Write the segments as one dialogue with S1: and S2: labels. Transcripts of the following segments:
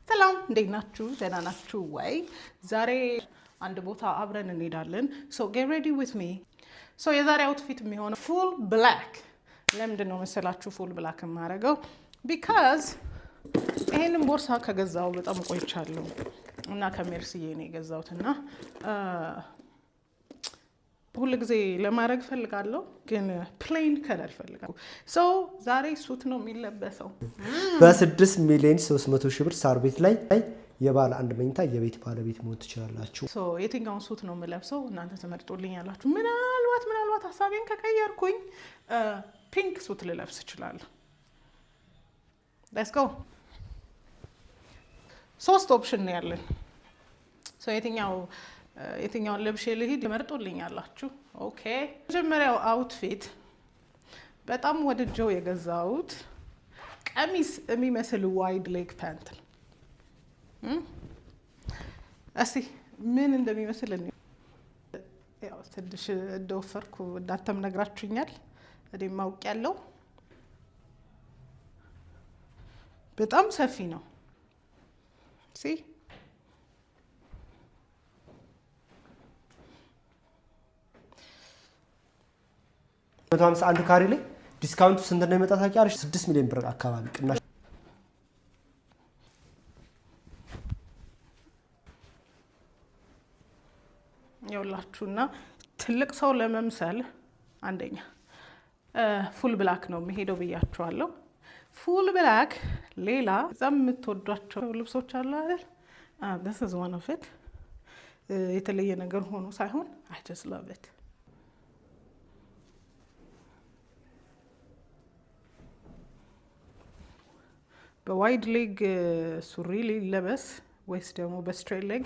S1: ሰላም እንዴት ናችሁ? ደህና ናችሁ ወይ? ዛሬ አንድ ቦታ አብረን እንሄዳለን። ሶ ጌት ሬዲ ዊዝ ሚ። ሶ የዛሬ አውትፊት የሚሆነው ፉል ብላክ። ለምንድን ነው መሰላችሁ ፉል ብላክ የማደርገው? ቢካዝ ይሄንን ቦርሳ ከገዛው በጣም ቆይቻለሁ እና ከሜርሲዬ ነው የገዛሁት እና ሁሉ ጊዜ ለማድረግ ፈልጋለሁ ግን ፕሌን ከለር ፈልጋለሁ። ሶ ዛሬ ሱት ነው የሚለበሰው።
S2: በ6 ሚሊዮን 300 ሺህ ብር ሳር ቤት ላይ የባለ አንድ መኝታ የቤት ባለቤት መሆን ትችላላችሁ።
S1: ሶ የትኛውን ሱት ነው የምለብሰው እናንተ ተመርጦልኝ ያላችሁ? ምናልባት ሀሳቤን ከቀየርኩኝ ፒንክ ሱት ልለብስ እችላለሁ። ሌትስ ጎ። 3 ኦፕሽን ነው ያለን። ሶ የትኛውን ለብሼ ልሂድ መርጦልኝ ያላችሁ? ኦኬ። መጀመሪያው አውትፊት በጣም ወድጀው የገዛሁት ቀሚስ የሚመስል ዋይድ ሌግ ፓንት ነው። እስቲ ምን እንደሚመስል ያው ትንሽ እንደወፈርኩ እናንተም ነግራችሁኛል፣ እኔም አውቄያለሁ። በጣም ሰፊ ነው። ሲ
S2: 151 ካሬ ላይ ዲስካውንቱ ስንት እንደሚመጣ ታውቂያለሽ? 6 ሚሊዮን ብር አካባቢ ቅናሽ
S1: ይኸውላችሁና ትልቅ ሰው ለመምሰል አንደኛ ፉል ብላክ ነው የሚሄደው ብያችኋለሁ። ፉል ብላክ ሌላ እዛም የምትወዷቸው ልብሶች አሉ አይደል? this is one of it። የተለየ ነገር ሆኖ ሳይሆን I just love it። በዋይድ ሌግ ሱሪ ሊለበስ ወይስ ደግሞ በስትሬት ሌግ?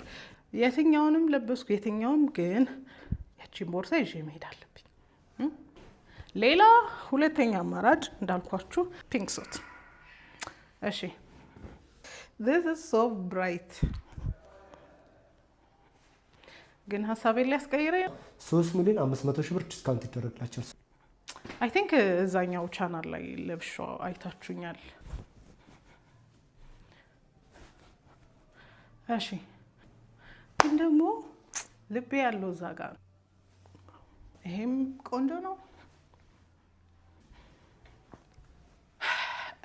S1: የትኛውንም ለበስኩ የትኛውም ግን ያቺን ቦርሳ ይዤ መሄድ አለብኝ። ሌላ ሁለተኛ አማራጭ እንዳልኳችሁ ፒንክ ሱት። እሺ this is so bright ግን ሀሳቤን ሊያስቀይረኝ
S2: 3 ሚሊዮን 500 ሺህ ብር ዲስካውንት ይደረግላቸው።
S1: አይ ቲንክ እዛኛው ቻናል ላይ ለብሻው አይታችሁኛል። እሺ ግን ደግሞ ልቤ ያለው እዛ ጋር ነው። ይሄም ቆንጆ ነው።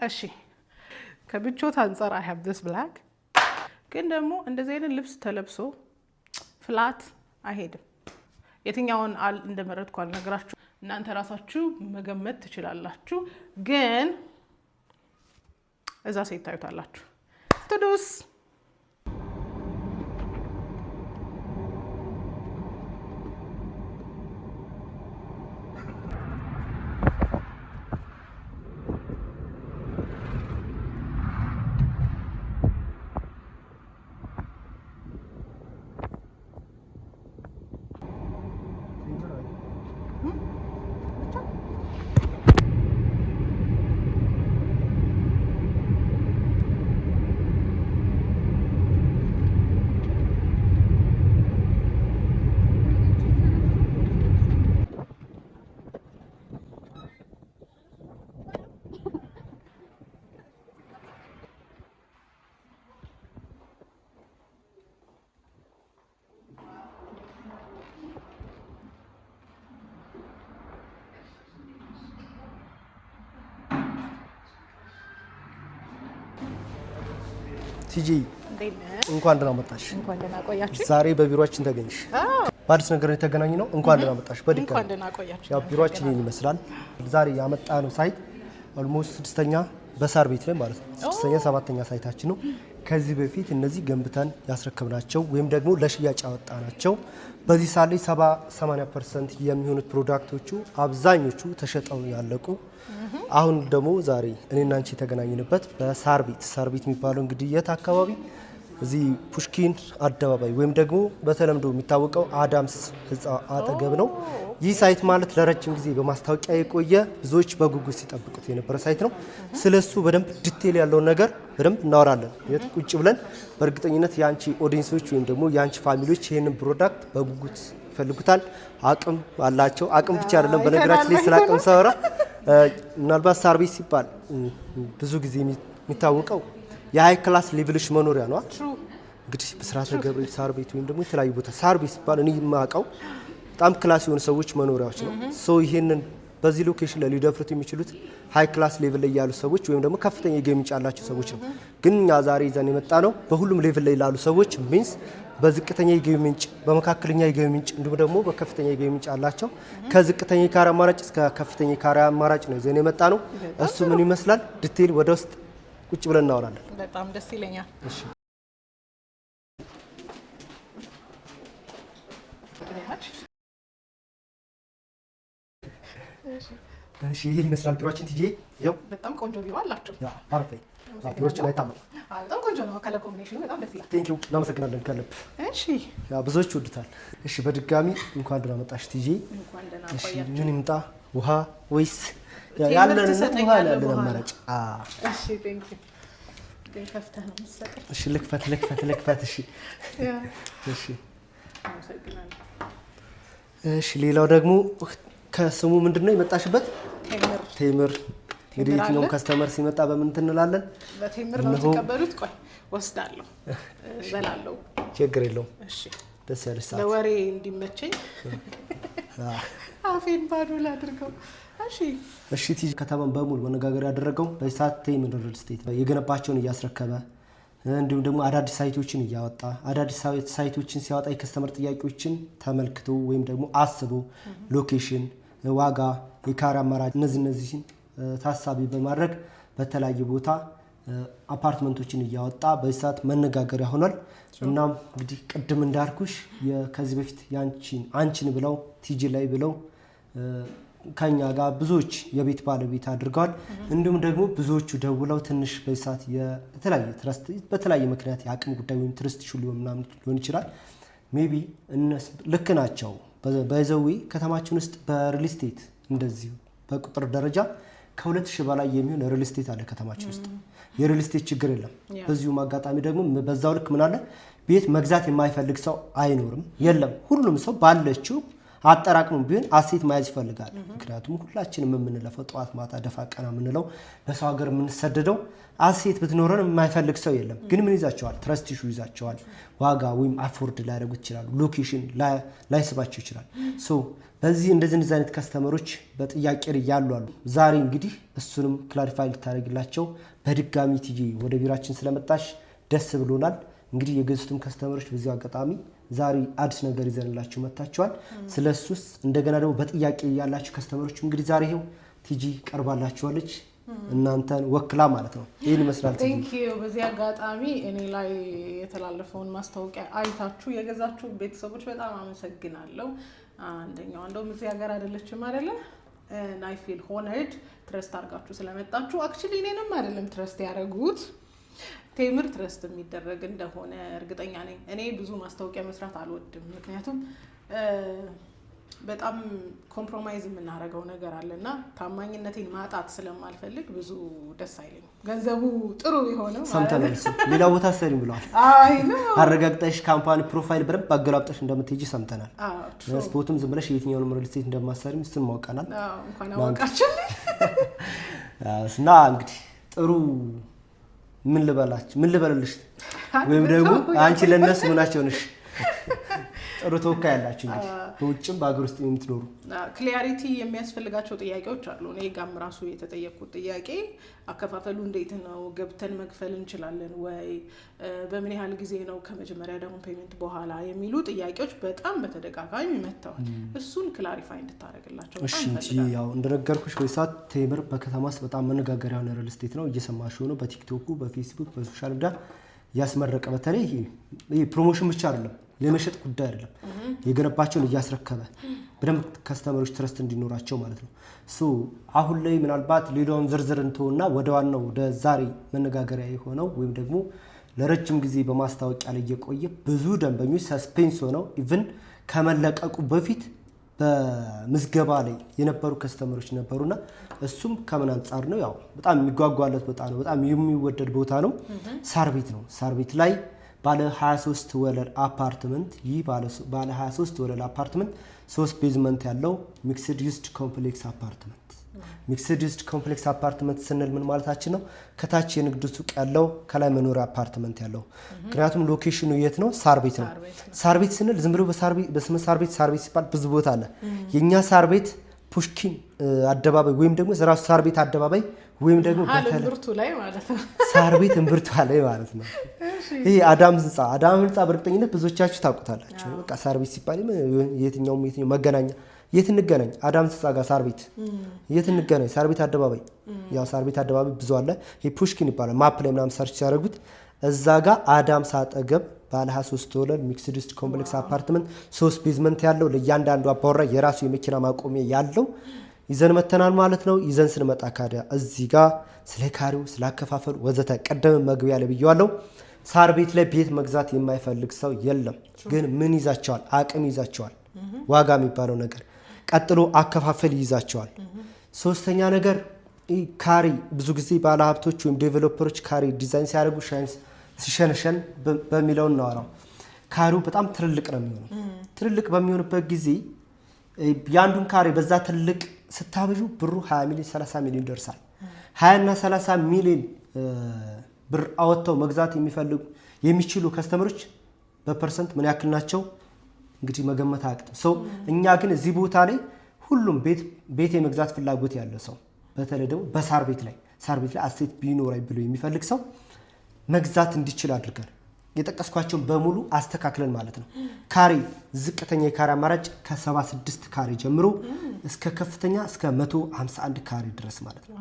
S1: እሺ ከብቾት አንጻር I have this black ግን ደግሞ እንደዚህ አይነት ልብስ ተለብሶ ፍላት አይሄድም። የትኛውን እንደመረጥኩ አልነግራችሁ፣ እናንተ ራሳችሁ መገመት ትችላላችሁ። ግን እዛ ሴት ታዩታላችሁ። ትዱስ
S2: ቲጂ እንኳን ደህና መጣሽ።
S1: እንኳን ደህና ቆያችሁ።
S2: ዛሬ በቢሮአችን ተገኝሽ። በአዲስ ነገር የተገናኘ ነው። እንኳን ደህና መጣሽ። በድጋሚ
S1: እንኳን ደህና ቆያችሁ።
S2: ያው ቢሮአችን ይሄን ይመስላል። ዛሬ ያመጣነው ሳይት ኦልሞስት 6ኛ በሳር ቤት ላይ ማለት ነው። 6ኛ 7ኛ ሳይታችን ነው። ከዚህ በፊት እነዚህ ገንብተን ያስረከብናቸው ወይም ደግሞ ለሽያጭ ያወጣናቸው በዚህ ሳል ላይ 70-80% የሚሆኑት ፕሮዳክቶቹ አብዛኞቹ ተሸጠው ያለቁ። አሁን ደግሞ ዛሬ እኔና አንቺ የተገናኘንበት በሳር ቤት የሚባለው እንግዲህ የት አካባቢ? እዚህ ፑሽኪን አደባባይ ወይም ደግሞ በተለምዶ የሚታወቀው አዳምስ ህንፃ አጠገብ ነው። ይህ ሳይት ማለት ለረጅም ጊዜ በማስታወቂያ የቆየ ብዙዎች በጉጉት ሲጠብቁት የነበረ ሳይት ነው። ስለሱ በደንብ ዲቴል ያለውን ነገር በደንብ እናወራለን። ቁጭ ብለን በእርግጠኝነት የአንቺ ኦዲየንሶች ወይም ደግሞ የአንቺ ፋሚሊዎች ይህንን ፕሮዳክት በጉጉት ይፈልጉታል። አቅም አላቸው። አቅም ብቻ አይደለም፣ በነገራችን ላይ ስለ አቅም ሳወራ ምናልባት ሳር ቤት ሲባል ብዙ ጊዜ የሚታወቀው የሃይ ክላስ ሌቭልሽ መኖሪያ ነው። እንግዲህ ብስራተ ገብርኤል ሳር ቤት ወይም ደግሞ የተለያዩ ቦታ ሳር ቤት ሲባል እኔ የማውቀው በጣም ክላስ የሆኑ ሰዎች መኖሪያዎች ነው። ሶ ይሄንን በዚህ ሎኬሽን ላይ ሊደፍሩት የሚችሉት ሃይ ክላስ ሌቭል ላይ ያሉ ሰዎች ወይም ደግሞ ከፍተኛ የገቢ ምንጭ ያላቸው ሰዎች ነው። ግን እኛ ዛሬ ይዘን የመጣ ነው በሁሉም ሌቭል ላይ ላሉ ሰዎች ሚንስ በዝቅተኛ የገቢ ምንጭ፣ በመካከለኛ የገቢ ምንጭ እንዲሁም ደግሞ በከፍተኛ የገቢ ምንጭ ያላቸው ከዝቅተኛ የካሬ አማራጭ እስከ ከፍተኛ የካሬ አማራጭ ነው ይዘን የመጣ ነው። እሱ ምን ይመስላል ዲቴይል ወደ ውስጥ ቁጭ ብለን እናወራለን።
S1: በጣም ደስ ይለኛል።
S2: እሺ እሺ ይሄን ይመስላል ቢሮአችን። ትጂ ያው
S1: በጣም ቆንጆ ቢሮ አላችሁ።
S2: ያ ፐርፌክት ቢሮአችን አይታመም።
S1: በጣም ቆንጆ ነው። ከለር ኮምቢኔሽኑ በጣም ደስ ይላል።
S2: ቴንክ ዩ እናመሰግናለን ከልብ።
S1: እሺ
S2: ያ ብዙዎች ይወዱታል። እሺ በድጋሚ እንኳን ደህና መጣሽ ትጂ።
S1: እንኳን ደህና
S2: እሺ
S1: ቆያችሁ።
S2: ምን ይምጣ ውሃ ወይስ ያለንን ውሃ ያለን አማራጭ?
S1: እሺ ቴንክ ዩ። ግን ከፍተህ ነው የምትሰጠኝ።
S2: እሺ ልክፈት። እሺ እሺ
S1: አመሰግናለሁ።
S2: እሺ ሌላው ደግሞ ከስሙ ምንድነው የመጣሽበት? ቴምር። እንግዲህ የትኛውም ከስተመር ሲመጣ በምን እንላለን?
S1: በቴምር ነው የተቀበሉት። ቆይ ወስዳለሁ፣ እበላለሁ።
S2: ችግር የለውም።
S1: እሺ
S2: ደስ ያለሽ ሰዓት
S1: ለወሬ እንዲመቸኝ አፌን ባዶ ላድርገው። እሺ
S2: ቲጂ ከተማን በሙሉ መነጋገር ያደረገው በዚህ ሰዓት ቴምር ሪል ስቴት የገነባቸውን እያስረከበ እንዲሁም ደግሞ አዳዲስ ሳይቶችን እያወጣ አዳዲስ ሳይቶችን ሲያወጣ የከስተመር ጥያቄዎችን ተመልክቶ ወይም ደግሞ አስቦ ሎኬሽን፣ ዋጋ፣ የካሬ አማራጭ እነዚህን ታሳቢ በማድረግ በተለያየ ቦታ አፓርትመንቶችን እያወጣ በዚህ ሰዓት መነጋገሪያ ሆኗል። እናም እንግዲህ ቅድም እንዳልኩሽ ከዚህ በፊት አንቺን ብለው ቲጂ ላይ ብለው ከኛ ጋር ብዙዎች የቤት ባለቤት አድርገዋል። እንዲሁም ደግሞ ብዙዎቹ ደውለው ትንሽ በዚህ ሰዓት በተለያየ ምክንያት የአቅም ጉዳይ ወይም ትረስት ኢሹ ሊሆን ይችላል። ሜቢ ልክ ናቸው። በዘዌ ከተማችን ውስጥ በሪል ስቴት እንደዚሁ በቁጥር ደረጃ ከ2000 በላይ የሚሆን ሪል ስቴት አለ ከተማችን ውስጥ። የሪል ስቴት ችግር የለም። በዚሁም አጋጣሚ ደግሞ በዛው ልክ ምን አለ ቤት መግዛት የማይፈልግ ሰው አይኖርም፣ የለም። ሁሉም ሰው ባለችው አጠራቅሙ ቢሆን አሴት መያዝ ይፈልጋል። ምክንያቱም ሁላችንም የምንለፈው ጠዋት ማታ ደፋ ቀና የምንለው በሰው ሀገር የምንሰደደው አሴት ብትኖረን የማይፈልግ ሰው የለም። ግን ምን ይዛቸዋል? ትረስት ኢሹ ይዛቸዋል። ዋጋ ወይም አፎርድ ላያደርጉት ይችላሉ። ሎኬሽን ላይስባቸው ይችላል። ሶ በዚህ እንደዚህ አይነት ከስተመሮች በጥያቄ ያሉ አሉ። ዛሬ እንግዲህ እሱንም ክላሪፋይ ልታደርግላቸው በድጋሚ ቲጂ ወደ ቢራችን ስለመጣሽ ደስ ብሎናል። እንግዲህ የገዙትም ከስተመሮች በዚህ አጋጣሚ ዛሬ አዲስ ነገር ይዘንላችሁ መጥታችኋል። ስለሱስ እንደገና ደግሞ በጥያቄ ያላችሁ ከስተመሮች እንግዲህ ዛሬ ይሄው ቲጂ ቀርባላችኋለች እናንተን ወክላ ማለት ነው። ይሄን ይመስላል።
S1: ቴንክ ዩ። በዚህ አጋጣሚ እኔ ላይ የተላለፈውን ማስታወቂያ አይታችሁ የገዛችሁ ቤተሰቦች በጣም አመሰግናለሁ። አንደኛው እንደውም እዚህ ሀገር አይደለችም አይደለ? አይ ፊል ሆነርድ ትረስት አድርጋችሁ ስለመጣችሁ። አክቹሊ እኔንም አይደለም ትረስት ያደረጉት ቴምር ትረስት የሚደረግ እንደሆነ እርግጠኛ ነኝ። እኔ ብዙ ማስታወቂያ መስራት አልወድም፣ ምክንያቱም በጣም ኮምፕሮማይዝ የምናደርገው ነገር አለና ታማኝነቴን ማጣት ስለማልፈልግ ብዙ ደስ አይለኝም። ገንዘቡ ጥሩ የሆነው
S2: ሰምተናል። ሌላ ቦታ ሰሪም ብለዋል። አረጋግጠሽ ካምፓኒ ፕሮፋይል በደንብ አገላብጠሽ እንደምትሄጂ ሰምተናል። ስፖርትም ዝም ብለሽ የትኛውንም ሪል ስቴት እንደማሰሪም እሱን ማውቀናል።
S1: እንኳን አወቃችሁ
S2: እና እንግዲህ ጥሩ ምን ልበልልሽ ወይም ደግሞ አንቺ ለነሱ ምናቸው ነሽ? ጥሩ ተወካይ ያላችሁ እንግዲህ በውጭም በአገር ውስጥ የምትኖሩ
S1: ክሊያሪቲ የሚያስፈልጋቸው ጥያቄዎች አሉ። እኔ ጋም ራሱ የተጠየቁት ጥያቄ አከፋፈሉ እንዴት ነው? ገብተን መክፈል እንችላለን ወይ? በምን ያህል ጊዜ ነው ከመጀመሪያ ደግሞ ፔመንት በኋላ የሚሉ ጥያቄዎች በጣም በተደጋጋሚ መጥተዋል። እሱን ክላሪፋይ እንድታደርግላቸው
S2: እሺ። ያው እንደነገርኩሽ በሰዓት ቴምር በከተማ ውስጥ በጣም መነጋገሪያ የሆነ ሪል ስቴት ነው። እየሰማሽ ሆኖ በቲክቶኩ፣ በፌስቡክ፣ በሶሻል ሚዲያ እያስመረቀ በተለይ ይሄ ፕሮሞሽን ብቻ አይደለም የመሸጥ ጉዳይ አይደለም። የገነባቸውን እያስረከበ በደንብ ከስተመሮች ትረስት እንዲኖራቸው ማለት ነው። አሁን ላይ ምናልባት ሌላውን ዝርዝር እንተውና ወደ ዋናው ወደ ዛሬ መነጋገሪያ የሆነው ወይም ደግሞ ለረጅም ጊዜ በማስታወቂያ ላይ የቆየ ብዙ ደንበኞች ሰስፔንስ ሆነው ኢቭን ከመለቀቁ በፊት በምዝገባ ላይ የነበሩ ከስተመሮች ነበሩና እሱም ከምን አንጻር ነው? ያው በጣም የሚጓጓለት ቦታ ነው። በጣም የሚወደድ ቦታ ነው። ሳር ቤት ነው። ሳር ቤት ላይ ባለ 23 ወለል አፓርትመንት ይህ ባለ 23 ወለል አፓርትመንት 3 ቤዝመንት ያለው ሚክስድ ዩዝድ ኮምፕሌክስ አፓርትመንት ሚክስድ ዩዝድ ኮምፕሌክስ አፓርትመንት ስንል ምን ማለታችን ነው? ከታች የንግድ ሱቅ ያለው ከላይ መኖሪያ አፓርትመንት ያለው። ምክንያቱም ሎኬሽኑ የት ነው? ሳር ቤት ነው። ሳር ቤት ስንል ዝም ብሎ በስመ ሳር ቤት ሲባል ብዙ ቦታ አለ። የኛ ሳር ቤት ፑሽኪን አደባባይ ወይም ደግሞ ራሱ ሳር ቤት አደባባይ ወይም ደግሞ
S1: እምብርቱ ላይ ማለት ነው።
S2: ሳር ቤት እምብርቱ ላይ ማለት ነው። ይሄ አዳም ህንጻ በእርግጠኝነት ብዙዎቻችሁ ታውቁታላችሁ። በቃ ሳር ቤት ሲባል የትኛው መገናኛ የት እንገናኝ? አዳም ህንጻ ጋር ሳር ቤት የት እንገናኝ? ሳር ቤት አደባባይ። ያው ሳር ቤት አደባባይ ብዙ አለ። ይሄ ፑሽኪን ይባላል። ማፕ ላይ ምናምን ሰርች ሲያደርጉት እዛ ጋር አዳም ሳጠገብ ባለ 23 ወለል ሚክስድ ዩዝድ ኮምፕሌክስ አፓርትመንት 3 ቤዝመንት ያለው ለእያንዳንዱ አባወራ የራሱ የመኪና ማቆሚያ ያለው ይዘን መተናል ማለት ነው። ይዘን ስንመጣ ካዲያ እዚህ ጋር ስለ ካሬው ስላከፋፈሉ ወዘተ ቀደም መግቢያ ላይ ብየዋለሁ። ሳር ቤት ላይ ቤት መግዛት የማይፈልግ ሰው የለም። ግን ምን ይዛቸዋል? አቅም ይዛቸዋል። ዋጋ የሚባለው ነገር ቀጥሎ አከፋፈል ይይዛቸዋል። ሶስተኛ ነገር ካሬ ብዙ ጊዜ ባለሀብቶች ወይም ዴቨሎፐሮች ካሬ ዲዛይን ሲያደርጉ ሲሸነሸን በሚለው እናወራው። ካሬው በጣም ትልልቅ ነው የሚሆነው። ትልልቅ በሚሆንበት ጊዜ ያንዱን ካሬ በዛ ትልቅ ስታበዡ ብሩ 20 ሚሊዮን 30 ሚሊዮን ይደርሳል። 20 እና 30 ሚሊዮን ብር አወጥተው መግዛት የሚችሉ ከስተመሮች በፐርሰንት ምን ያክል ናቸው? እንግዲህ መገመት አያቅትም። ሰው እኛ ግን እዚህ ቦታ ላይ ሁሉም ቤት የመግዛት ፍላጎት ያለው ሰው በተለይ ደግሞ በሳር ቤት ላይ አሴት ቢኖራይ ብሎ የሚፈልግ ሰው መግዛት እንዲችል አድርገን የጠቀስኳቸውን በሙሉ አስተካክለን ማለት ነው። ካሬ ዝቅተኛ የካሬ አማራጭ ከ76 ካሬ ጀምሮ እስከ ከፍተኛ እስከ 151 ካሬ ድረስ ማለት ነው።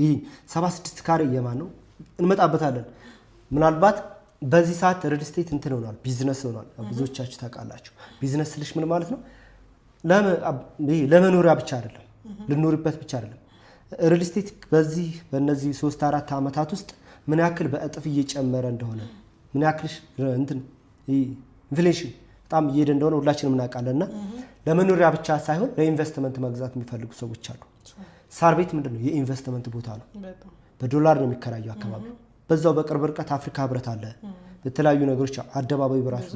S2: ይህ 76 ካሬ የማን ነው? እንመጣበታለን። ምናልባት በዚህ ሰዓት ሪል ስቴት እንትን ሆኗል፣ ቢዝነስ ሆኗል። ብዙዎቻችሁ ታውቃላችሁ። ቢዝነስ ስልሽ ምን ማለት ነው? ለመኖሪያ ብቻ አይደለም፣ ልኖርበት ብቻ አይደለም። ሪል ስቴት በእነዚህ 3-4 ዓመታት ውስጥ ምን ያክል በእጥፍ እየጨመረ እንደሆነ ምን ያክል ኢንፍሌሽን በጣም እየሄደ እንደሆነ ሁላችንም እናውቃለንና ለመኖሪያ ብቻ ሳይሆን ለኢንቨስትመንት መግዛት የሚፈልጉ ሰዎች አሉ። ሳር ቤት ምንድነው? የኢንቨስትመንት ቦታ ነው። በዶላር ነው የሚከራየው አካባቢ። በዛው በቅርብ ርቀት አፍሪካ ህብረት አለ። የተለያዩ ነገሮች አደባባይ በራሱ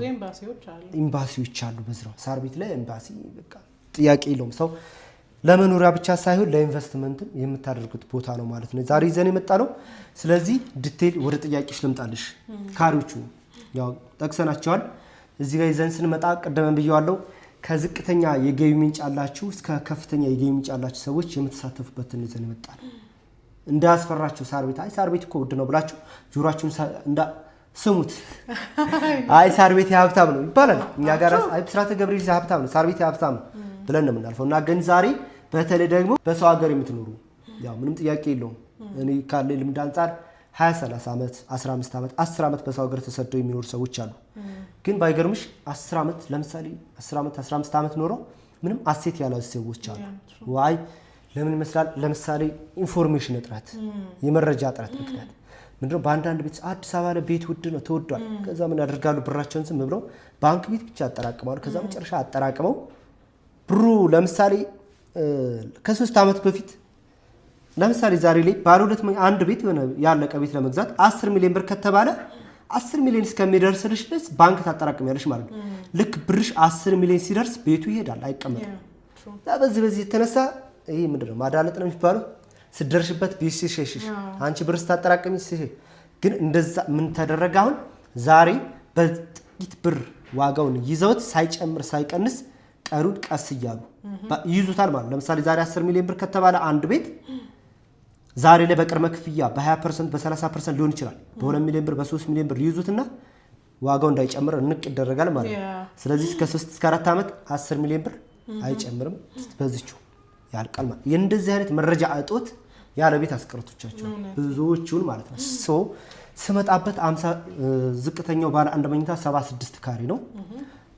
S2: ኤምባሲዎች አሉ። በዝራው ሳር ቤት ላይ ኤምባሲ በቃ ጥያቄ የለውም። ሰው ለመኖሪያ ብቻ ሳይሆን ለኢንቨስትመንትም የምታደርጉት ቦታ ነው ማለት ነው። ዛሬ ይዘን የመጣ ነው። ስለዚህ ዲቴል ወደ ጥያቄሽ ልምጣልሽ። ካሬዎቹ ያው ጠቅሰናቸዋል። እዚህ ጋር ይዘን ስንመጣ ቀደም ብየዋለሁ። ከዝቅተኛ የገቢ ምንጭ ያላችሁ እስከ ከፍተኛ የገቢ ምንጭ ያላችሁ ሰዎች የምትሳተፉበትን ይዘን የመጣ ነው። እንዳያስፈራችሁ ሳር ቤት ሳር ቤት እኮ ውድ ነው ብላችሁ ጆሮአችሁን ስሙት። ሳር ቤት የሀብታም ነው ይባላል። እኛ ጋር ብስራተ ገብርኤል የሀብታም ነው፣ ሳር ቤት የሀብታም ነው ብለን ነው የምናልፈው። እና ግን ዛሬ በተለይ ደግሞ በሰው ሀገር የምትኖሩ ያው ምንም ጥያቄ የለውም። እኔ ካለ ልምድ አንጻር 20-30 ዓመት 15 ዓመት 10 ዓመት በሰው ሀገር ተሰደው የሚኖሩ ሰዎች አሉ። ግን ባይገርምሽ 10 ዓመት ለምሳሌ 10 ዓመት 15 ዓመት ኖረው ምንም አሴት ያላዙ ሰዎች አሉ። ዋይ ለምን ይመስላል? ለምሳሌ ኢንፎርሜሽን እጥረት፣ የመረጃ እጥረት ምክንያት ምንድነው? በአንዳንድ ቤት አዲስ አበባ ላይ ቤት ውድ ነው ተወዷል። ከዛ ምን ያደርጋሉ? ብራቸውን ዝም ብለው ባንክ ቤት ብቻ ያጠራቅማሉ። ከዛ መጨረሻ አጠራቅመው ብሩ ለምሳሌ ከ3 ዓመት በፊት ለምሳሌ ዛሬ ላይ ባለ አንድ ቤት የሆነ ያለቀ ቤት ለመግዛት 10 ሚሊዮን ብር ከተባለ 10 ሚሊዮን እስከሚደርስልሽ ድረስ ባንክ ታጠራቅሚያለሽ ማለት ነው። ልክ ብርሽ 10 ሚሊዮን ሲደርስ ቤቱ ይሄዳል፣ አይቀመጥም። በዚህ የተነሳ ይሄ ምንድነው ማዳለጥ ነው የሚባለው። ስደርሽበት ቤት ሲሸሽሽ አንቺ ብር ስታጠራቅሚ ግን እንደዛ ምን ተደረገ? አሁን ዛሬ በጥቂት ብር ዋጋውን ይዘውት ሳይጨምር ሳይቀንስ ቀሩን ቀስ እያሉ ይይዙታል ማለት። ለምሳሌ ዛሬ 10 ሚሊዮን ብር ከተባለ አንድ ቤት ዛሬ ላይ በቅድመ ክፍያ በ20% በ30% ሊሆን ይችላል። በ2 ሚሊዮን ብር በ3 ሚሊዮን ብር ይይዙትና ዋጋው እንዳይጨምር እንቅ ይደረጋል ማለት ነው። ስለዚህ እስከ 3 እስከ 4 ዓመት 10 ሚሊዮን ብር አይጨምርም፣ በዚቹ ያልቃል ማለት። የእንደዚህ አይነት መረጃ እጦት ያለ ቤት አስቀርቶቻቸው ብዙዎቹን ማለት ነው። ስመጣበት 50 ዝቅተኛው ባለ አንድ መኝታ 76 ካሬ ነው።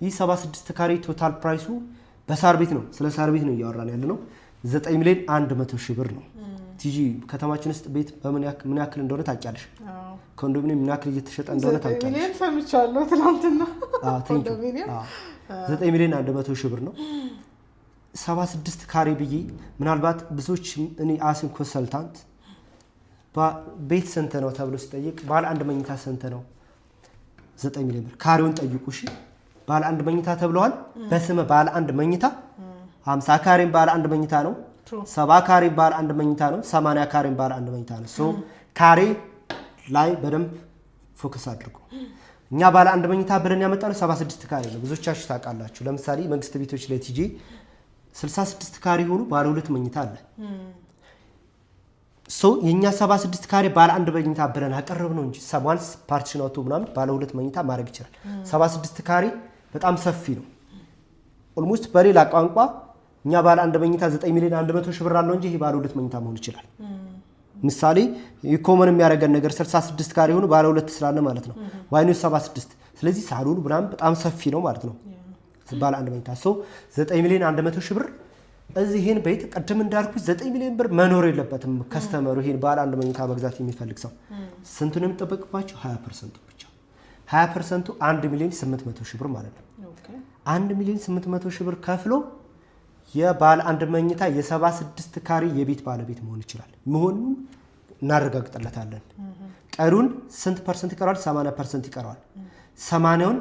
S2: ይህ 76 ካሬ ቶታል ፕራይሱ በሳር ቤት ነው። ስለ ሳር ቤት ነው እያወራን ያለ ነው። 9 ሚሊዮን 100 ሺህ ብር ነው። ቲጂ ከተማችን ውስጥ ቤት ምን ያክል እንደሆነ ታውቂያለሽ? ኮንዶሚኒየም ምን ያክል እየተሸጠ እንደሆነ ታውቂያለሽ?
S1: 9 ሚሊዮን ሰምቻለሁ ትናንትና።
S2: ኮንዶሚኒየም 9 ሚሊዮን 100 ሺህ ብር ነው። 76 ካሬ ብዬ ምናልባት ብዙዎች እኔ አሲም ኮንሰልታንት ቤት ስንት ነው ተብሎ ሲጠይቅ ባለ አንድ መኝታ ስንት ነው? 9 ሚሊዮን ብር። ካሬውን ጠይቁ እሺ። ባለ አንድ መኝታ ተብለዋል። በስመ ባለ አንድ መኝታ 50 ካሬም ባለ አንድ መኝታ ነው። 70 ካሬ ባለ አንድ መኝታ ነው፣ 80 ካሬ ባለ አንድ መኝታ ነው። ሶ ካሬ ላይ በደንብ ፎከስ አድርጉ። እኛ ባለ አንድ መኝታ ብለን ያመጣነው 76 ካሬ ነው። ብዙዎቻችሁ ታውቃላችሁ። ለምሳሌ መንግስት ቤቶች ላይ ቲጂ 66 ካሬ ሆኖ ባለ ሁለት መኝታ አለ። ሶ የኛ 76 ካሬ ባለ አንድ መኝታ ብለን አቀረብ ነው እንጂ ዋንስ ፓርቲሽን አውቶ ምናምን ባለ ሁለት መኝታ ማድረግ ይችላል። 76 ካሬ በጣም ሰፊ ነው። ኦልሞስት በሌላ ቋንቋ እኛ ባለ አንድ መኝታ 9 ሚሊዮን 100 ሺህ ብር አለው እንጂ ይሄ ባለ ሁለት መኝታ መሆን ይችላል። ምሳሌ ኢኮኖሚ የሚያደርገን ነገር 66 ካሬ ሆኖ ባለ ሁለት ስላለ ማለት ነው። ዋይኑ 76 ስለዚህ ሳሎኑ ብራም በጣም ሰፊ ነው ማለት ነው። ባለ አንድ መኝታ 9 ሚሊዮን 100 ሺህ ብር እዚህ ይሄን ቤት ቀደም እንዳልኩት 9 ሚሊዮን ብር መኖር የለበትም። ከስተመሩ ይሄን ባለ አንድ መኝታ መግዛት የሚፈልግ ሰው ስንቱን የሚጠበቅባቸው 20% ብቻ 20% 1 ሚሊዮን 800 ሺህ ብር ማለት ነው። 1 ሚሊዮን 800 ሺህ ብር ከፍሎ የባለ አንድ መኝታ የ76 ካሬ የቤት ባለቤት መሆን ይችላል። መሆኑን እናረጋግጥለታለን። ቀሩን ስንት ፐርሰንት ይቀራል? 80% ይቀራል። 80ውን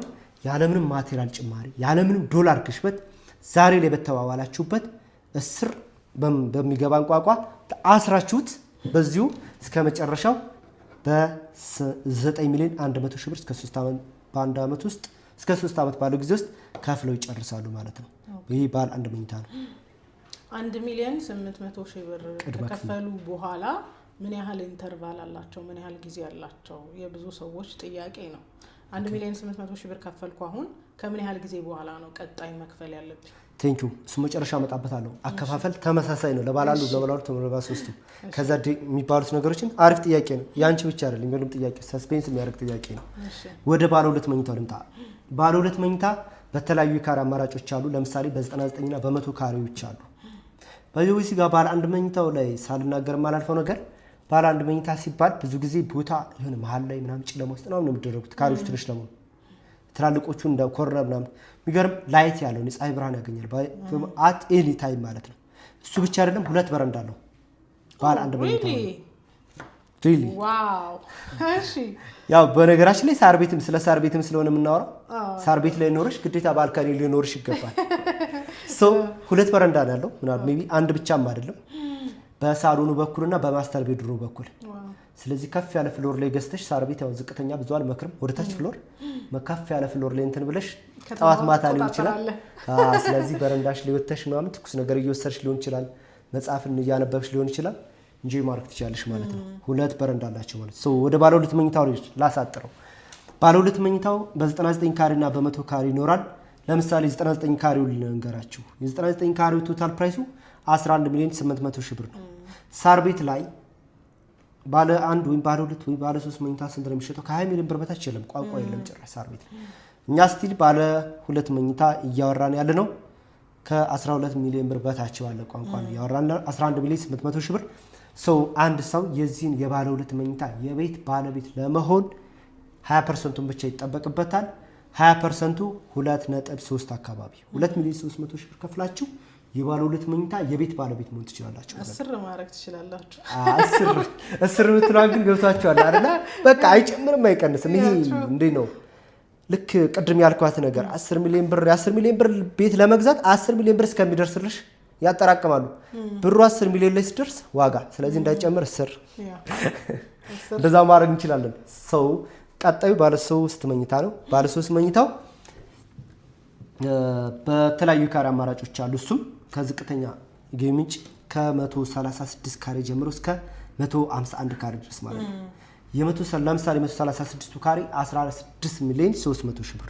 S2: ያለምንም ማቴሪያል ጭማሪ ያለምንም ዶላር ግሽበት ዛሬ ላይ በተዋዋላችሁበት እስር በሚገባን ቋንቋ አስራችሁት በዚሁ እስከ መጨረሻው በ9 ሚሊዮን 100 ሺህ ብር እስከ 3 ዓመት በአንድ ዓመት ውስጥ እስከ 3 ዓመት ባለው ጊዜ ውስጥ ከፍለው ይጨርሳሉ ማለት ነው። ይህ ባለ አንድ መኝታ ነው።
S1: 1 ሚሊዮን 800 ሺህ ብር ከከፈሉ በኋላ ምን ያህል ኢንተርቫል አላቸው? ምን ያህል ጊዜ አላቸው? የብዙ ሰዎች ጥያቄ ነው። 1 ሚሊዮን 800 ሺህ ብር ከፈልኩ አሁን ከምን ያህል ጊዜ በኋላ ነው ቀጣይ መክፈል ያለብኝ?
S2: ቴንክ ዩ እሱ መጨረሻ መጣበታለሁ። አከፋፈል ተመሳሳይ ነው ለባላሉ ለባላሉ ተመረባሶስቱ ከዛ የሚባሉት ነገሮችን አሪፍ ጥያቄ ነው። ያንቺ ብቻ አይደለም የሚሉም ጥያቄ ሰስፔንስ የሚያደርግ ጥያቄ ነው። ወደ ባለ ሁለት መኝታው ልምጣ። ባለ ሁለት መኝታ በተለያዩ ካሬ አማራጮች አሉ። ለምሳሌ በ99 እና በ100 ካሬዎች አሉ። በዚህ ጋር ባለ አንድ መኝታው ላይ ሳልናገር ማላልፈው ነገር ባለ አንድ መኝታ ሲባል ብዙ ጊዜ ቦታ የሆነ መሀል ላይ ምናምን ጨለማ ውስጥ ነው የሚደረጉት ካሬዎች ትንሽ ለሞ ትላልቆቹ እንደ ኮርነር ምናምን የሚገርም ላይት ያለው ፀሐይ ብርሃን ያገኛል አት ኤኒ ታይም ማለት ነው። እሱ ብቻ አይደለም ሁለት በረንዳ አለው ባለ አንድ መኝታ ሪሊ
S1: ዋው። እሺ
S2: ያው በነገራችን ላይ ሳር ቤትም ስለ ሳር ቤትም ስለሆነ የምናወራው ሳር ቤት ላይ ኖርሽ ግዴታ ባልካኒ ሊኖርሽ ይገባል። ሶ ሁለት በረንዳ ነው ያለው ምናምን ሜቢ አንድ ብቻም አይደለም በሳሎኑ በኩልና በማስተር ቤድሩሙ በኩል። ስለዚህ ከፍ ያለ ፍሎር ላይ ገዝተሽ ሳር ቤት ያው ዝቅተኛ ብዙ አልመክርም። ወደታች ፍሎር መከፍ ያለ ፍሎር ላይ እንትን ብለሽ ጠዋት ማታ ሊሆን ይችላል። ስለዚህ በረንዳሽ ላይ ወተሽ ምናምን ትኩስ ነገር እየወሰድሽ ሊሆን ይችላል። መጽሐፍን እያነበብሽ ሊሆን ይችላል እንጂ ማርክ ትችላለሽ ማለት ነው። ሁለት በረንዳ አላቸው ማለት ነው። ወደ ባለ ሁለት መኝታው ላሳጥረው። ባለ ሁለት መኝታው በ99 ካሬ እና በ100 ካሬ ይኖራል። ለምሳሌ 99 ካሬው ልንገራችሁ። የ99 ካሬው ቶታል ፕራይሱ 11 ሚሊዮን 800 ሺህ ብር ነው። ሳር ቤት ላይ ባለ አንድ ወይ ባለ ሁለት ወይ ባለ 3 መኝታ ስንት ነው የሚሸጠው? ከ20 ሚሊዮን ብር በታች የለም። ቋንቋ የለም ጭራሽ ሳር ቤት። እኛ ስቲል ባለ ሁለት መኝታ እያወራን ያለ ነው ከ12 ሚሊዮን ብር በታች ባለ ቋንቋ ነው እያወራን 11 ሚሊዮን 800 ሺህ ብር። አንድ ሰው የዚህን የባለ ሁለት መኝታ የቤት ባለቤት ለመሆን 20%ን ብቻ ይጠበቅበታል። 20%ቱ 2.3 አካባቢ 2 ሚሊዮን 300 ሺህ ብር ከፍላችሁ የባለ ሁለት መኝታ የቤት ባለቤት መሆን ትችላላችሁ።
S1: 10 ማድረግ ትችላላችሁ።
S2: 10 ብትሏል ግን ገብታችኋል አይደል? በቃ አይጨምርም አይቀንስም። ይሄ እንዴት ነው? ልክ ቅድም ያልኳት ነገር 10 ሚሊዮን ብር የ10 ሚሊዮን ብር ቤት ለመግዛት 10 ሚሊዮን ብር እስከሚደርስልሽ ያጠራቅማሉ። ብሩ 10 ሚሊዮን ላይ ሲደርስ ዋጋ ስለዚህ እንዳይጨምር 10 እንደዛ ማድረግ እንችላለን። ቀጣዩ ባለ 3 መኝታ ነው። ባለ 3 መኝታው በተለያዩ ካሬ አማራጮች አሉ። እሱም ከዝቅተኛ ገቢ ምንጭ ከ136 ካሬ ጀምሮ እስከ 151 ካሬ ድረስ ማለት ነው። ለምሳሌ 136ቱ ካሬ 16 ሚሊዮን 300 ሺህ ብር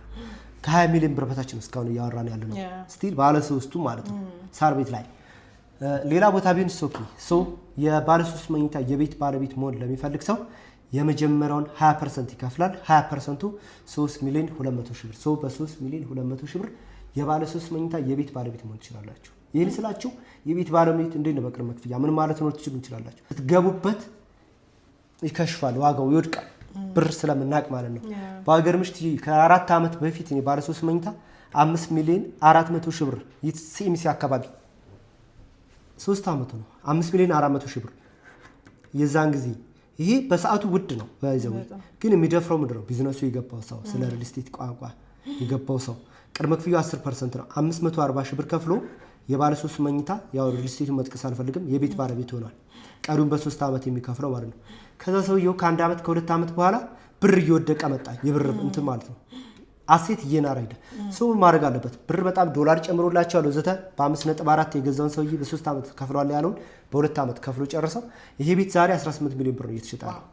S2: ከ20 ሚሊዮን ብር በታች ነው እስካሁን እያወራን ያለ ነው። ስቲል ባለ 3ቱ ማለት ነው ሳር ቤት ላይ። ሌላ ቦታ ቢሆን የባለ 3 መኝታ የቤት ባለቤት መሆን ለሚፈልግ ሰው የመጀመሪያውን 20% ይከፍላል። 20%ቱ 3 ሚሊዮን 200 ሺህ ብር። በ3 ሚሊዮን 200 ሺህ ብር የባለ 3 መኝታ የቤት ባለቤት መሆን ትችላላችሁ። ይህን ስላችሁ የቤት ባለቤት እንዴት ነው በቅድመ ክፍያ ምን ማለት ነው ትችሉ ትችላላችሁ። ስትገቡበት ይከሽፋል፣ ዋጋው ይወድቃል፣ ብር ስለምናቅ ማለት ነው። በአገር ምሽት ከ4 ዓመት በፊት እኔ ባለ 3 መኝታ 5 ሚሊዮን 400 ሺህ ብር ሲኤምሲ አካባቢ 3 ዓመት ነው 5 ሚሊዮን 400 ሺህ ብር የዛን ጊዜ። ይሄ በሰዓቱ ውድ ነው ባይዘው፣ ግን የሚደፍረው ምንድን ነው? ቢዝነሱ የገባው ሰው ስለ ሪል ስቴት ቋንቋ የገባው ሰው ቅድመ ክፍያው 10% ነው። 540 ሺህ ብር ከፍሎ የባለ 3 መኝታ ያው ሪል ስቴቱን መጥቀስ አልፈልግም የቤት ባለቤት ሆኗል ቀሪውን በ3 አመት የሚከፍለው ማለት ነው ከዛ ሰውየው ከ1 አመት ከ2 አመት በኋላ ብር እየወደቀ መጣ የብር እንትን ማለት ነው አሴት እየናረ ሄደ ሰው ማድረግ አለበት ብር በጣም ዶላር ጨምሮላቸዋል ወዘተ በ5.4 የገዛውን ሰውዬ በ3 አመት ከፍሏል ያለውን በ2 አመት ከፍሎ ጨርሰው ይሄ ቤት ዛሬ 18 ሚሊዮን ብር ነው እየተሸጠ ያለው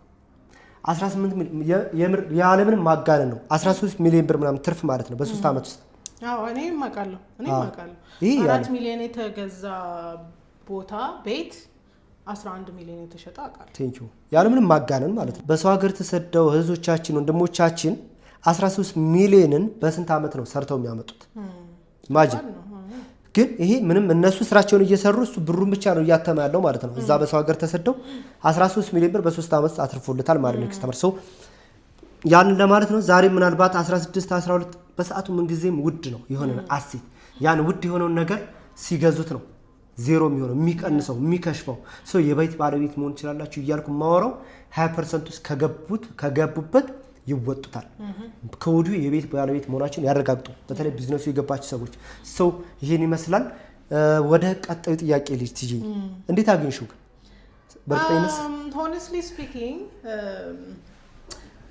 S2: 18 ሚሊዮን ያለምን ማጋነን ነው 13 ሚሊዮን ብር ምናምን ትርፍ ማለት ነው በ3 አመት ውስጥ
S1: አዎ እኔም አውቃለሁ 4 ሚሊዮን የተገዛ ቦታ ቤት 11 ሚሊዮን የተሸጠ አውቃለሁ
S2: ቴንክ ዩ ያለምን ማጋነን ማለት ነው በሰው ሀገር ተሰደው ህዝቦቻችን ወንድሞቻችን 13 ሚሊዮንን በስንት አመት ነው ሰርተው የሚያመጡት ማጂን ግን ይሄ ምንም እነሱ ስራቸውን እየሰሩ እሱ ብሩን ብቻ ነው እያተማ ያለው ማለት ነው እዛ በሰው ሀገር ተሰደው 13 ሚሊዮን ብር በ3 አመት አትርፎለታል ማለት ነው ከስተመር ሰው ያን ለማለት ነው ዛሬ ምናልባት 16 12 በሰዓቱ ምን ጊዜም ውድ ነው የሆነ አሴት ያን ውድ የሆነው ነገር ሲገዙት ነው ዜሮ የሚሆነው የሚቀንሰው የሚከሽፈው ሰው የቤት ባለቤት መሆን ይችላልላችሁ ይያልኩ ማወራው 20% ውስጥ ከገቡበት ይወጡታል ከወዲሁ የቤት ባለቤት መሆናችን ያረጋግጡ በተለይ ቢዝነሱ የገባችሁ ሰዎች ሰው ይሄን ይመስላል ወደ ቀጣዩ ጥያቄ ልጅ ትጂ እንዴት አገኝሽው በርግጠኝነት
S1: honestly speaking